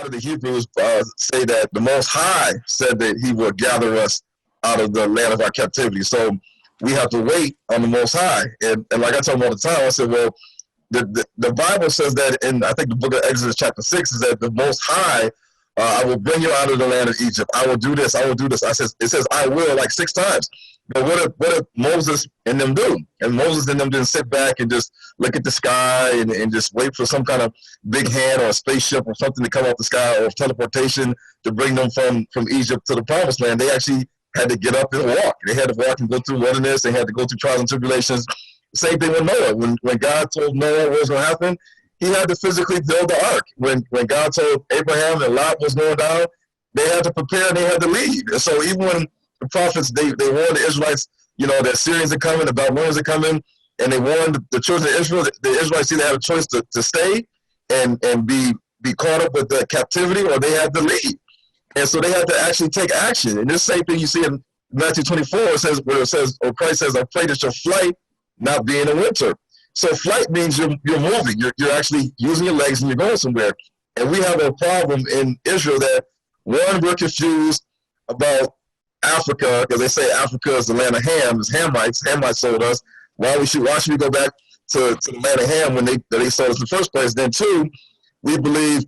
of the Hebrews say that the Most High said that he will gather us out of the land of our captivity. So we have to wait on the Most High. And like I tell them all the time, I said, well, the Bible says that in, I think the book of Exodus chapter 6 is that the Most High, I will bring you out of the land of Egypt. I will do this. I will do this. It says I will like 6 times. But what did Moses and them do? And Moses and them didn't sit back and just look at the sky and just wait for some kind of big hand or a spaceship or something to come off the sky or teleportation to bring them from Egypt to the promised land. They actually had to get up and walk. They had to walk and go through wilderness. They had to go through trials and tribulations. Same thing with Noah. When God told Noah what was going to happen, he had to physically build the ark. When God told Abraham that Lot was going down, they had to prepare and they had to leave. And so even when the prophets, they warned the Israelites, that Syrians are coming, the Babylonians are coming, and they warned the children of Israel, the Israelites either have a choice to stay and be caught up with the captivity, or they had to leave. And so they had to actually take action. And this same thing you see in Matthew 24, or Christ says, I pray that your flight not be in the winter. So flight means you're moving. You're actually using your legs and you're going somewhere. And we have a problem in Israel that, one, we're confused about Africa, because they say Africa is the land of Ham. It's Hamites. Hamites sold us. Why should we go back to the land of Ham when they sold us in the first place? Then two, we believe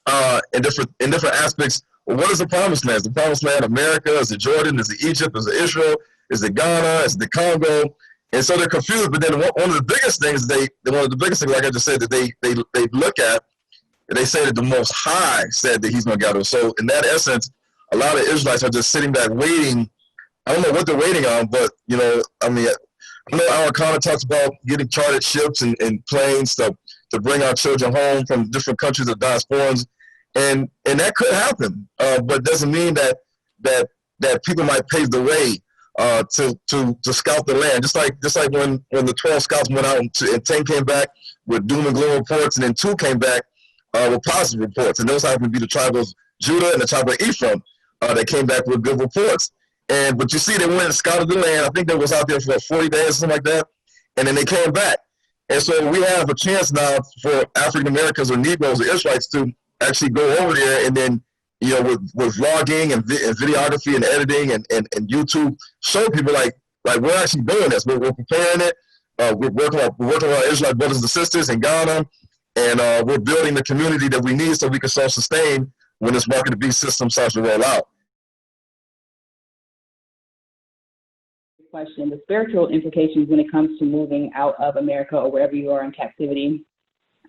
in different aspects. Well, what is the promised land? Is the promised land America? Is it Jordan? Is it Egypt? Is it Israel? Is it Ghana? Is it the Congo? And so they're confused. But then one of the biggest things like I just said, that they look at, and they say that the Most High said that he's going to gather us. So in that essence, a lot of Israelites are just sitting back waiting. I don't know what they're waiting on, but I know our economy talks about getting chartered ships and planes to bring our children home from different countries of diasporans, and that could happen. But doesn't mean that people might pave the way to scout the land. Just like when the 12 scouts went out and 10 came back with doom and gloom reports, and then 2 came back with positive reports, and those happened to be the tribe of Judah and the tribe of Ephraim. They came back with good reports. But you see, they went and scouted the land. I think they was out there for 40 days or something like that, and then they came back. And so we have a chance now for African Americans or Negroes or Israelites to actually go over there, and then with vlogging and videography and editing and YouTube, show people like we're actually doing this. We're preparing it. We're working with our Israelite brothers and sisters in Ghana, and we're building the community that we need so we can self-sustain when this market of beast system starts to roll out. Question: the spiritual implications when it comes to moving out of America or wherever you are in captivity.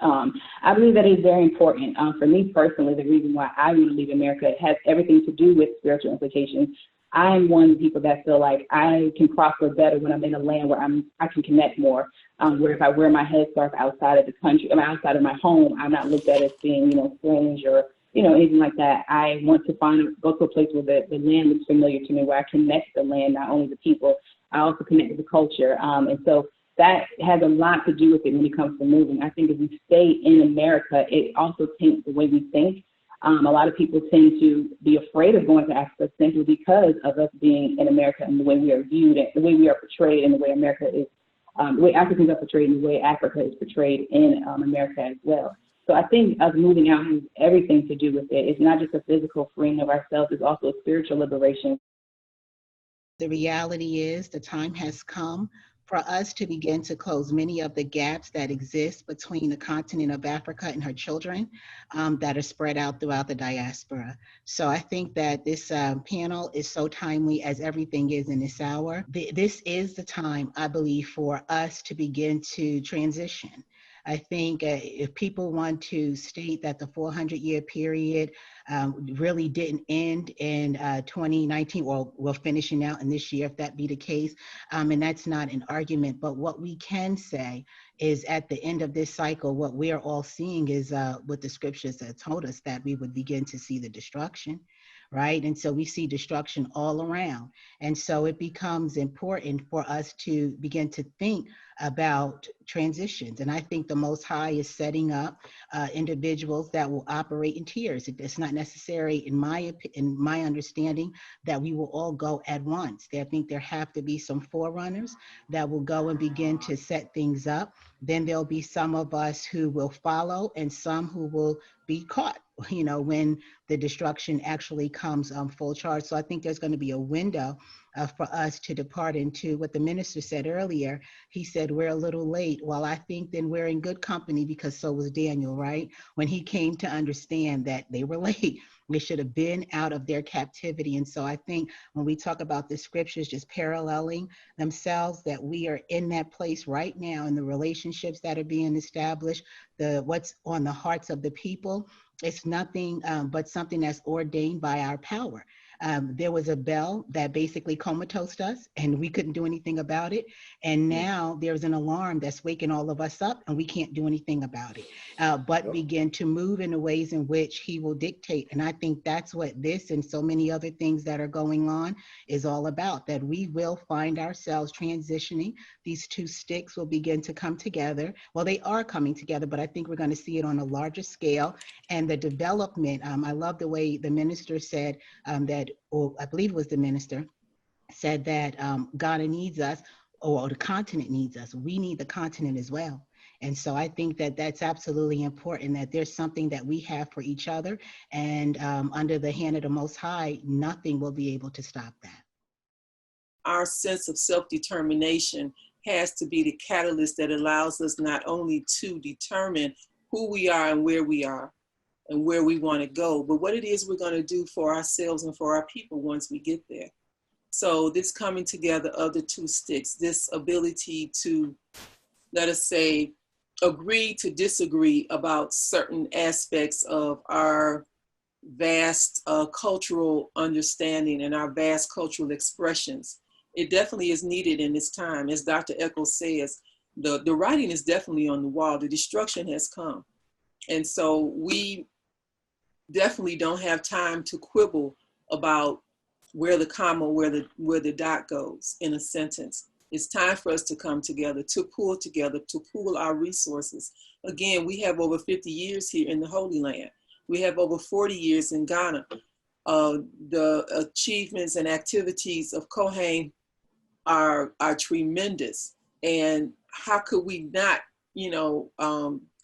I believe that is very important. For me personally, the reason why I want to leave America has everything to do with spiritual implications. I'm one of the people that feel like I can prosper better when I'm in a land where I can connect more. Where if I wear my headscarf outside of the country, outside of my home, I'm not looked at as being, strange or anything like that. I want to go to a place where the land is familiar to me, where I connect the land, not only the people, I also connect with the culture. And so that has a lot to do with it when it comes to moving. I think if we stay in America, it also taints the way we think. A lot of people tend to be afraid of going to Africa simply because of us being in America and the way we are viewed, and the way we are portrayed, and the way America is, the way Africans are portrayed, and the way Africa is portrayed in America as well. So I think us moving out has everything to do with it. It's not just a physical freeing of ourselves, it's also a spiritual liberation. The reality is the time has come for us to begin to close many of the gaps that exist between the continent of Africa and her children that are spread out throughout the diaspora. So I think that this panel is so timely as everything is in this hour. This is the time, I believe, for us to begin to transition. I think if people want to state that the 400-year period really didn't end in 2019, or we're finishing out in this year, if that be the case, and that's not an argument, but what we can say is at the end of this cycle, what we're all seeing is what the scriptures have told us, that we would begin to see the destruction, right? And so we see destruction all around. And so it becomes important for us to begin to think about transitions. And I think the Most High is setting up individuals that will operate in tiers. It's not necessary, in my understanding, that we will all go at once. I think there have to be some forerunners that will go and begin to set things up. Then there'll be some of us who will follow and some who will be caught when the destruction actually comes full charge. So I think there's going to be a window for us to depart into what the minister said earlier. He said, we're a little late. Well, I think then we're in good company, because so was Daniel, right? When he came to understand that they were late, they should have been out of their captivity. And so I think when we talk about the scriptures just paralleling themselves, that we are in that place right now in the relationships that are being established, what's on the hearts of the people. It's nothing but something that's ordained by our power. There was a bell that basically comatosed us and we couldn't do anything about it. And now there's an alarm that's waking all of us up and we can't do anything about it, but begin to move in the ways in which he will dictate. And I think that's what this and so many other things that are going on is all about, that we will find ourselves transitioning. These two sticks will begin to come together. Well, they are coming together, but I think we're going to see it on a larger scale. And the development, I love the way the minister said that, or I believe it was the minister, said that Ghana needs us, or the continent needs us. We need the continent as well. And so I think that that's absolutely important, that there's something that we have for each other. And under the hand of the Most High, nothing will be able to stop that. Our sense of self-determination has to be the catalyst that allows us not only to determine who we are and where we are and where we want to go, but what it is we're going to do for ourselves and for our people once we get there. So this coming together of the two sticks, this ability to, let us say, agree to disagree about certain aspects of our vast cultural understanding and our vast cultural expressions. It definitely is needed in this time. As Dr. Eccles says, the writing is definitely on the wall. The destruction has come. And so we definitely don't have time to quibble about where the comma, where the dot goes in a sentence. It's time for us to come together, to pool our resources. Again, we have over 50 years here in the Holy Land. We have over 40 years in Ghana. The achievements and activities of Kohen are tremendous. And how could we not,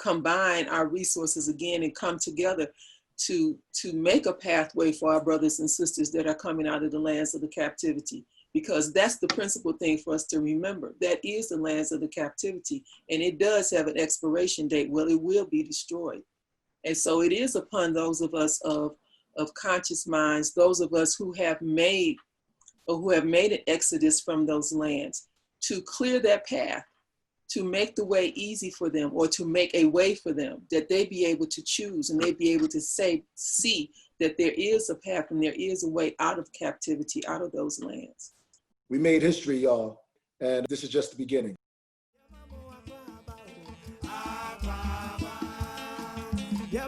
combine our resources again and come together to make a pathway for our brothers and sisters that are coming out of the lands of the captivity? Because that's the principal thing for us to remember. That is the lands of the captivity. And it does have an expiration date. Well, it will be destroyed. And so it is upon those of us of conscious minds, those of us who have made an exodus from those lands, to clear that path, to make the way easy for them, or to make a way for them, that they be able to choose and they be able to see that there is a path and there is a way out of captivity, out of those lands. We made history, y'all, and this is just the beginning. Yeah,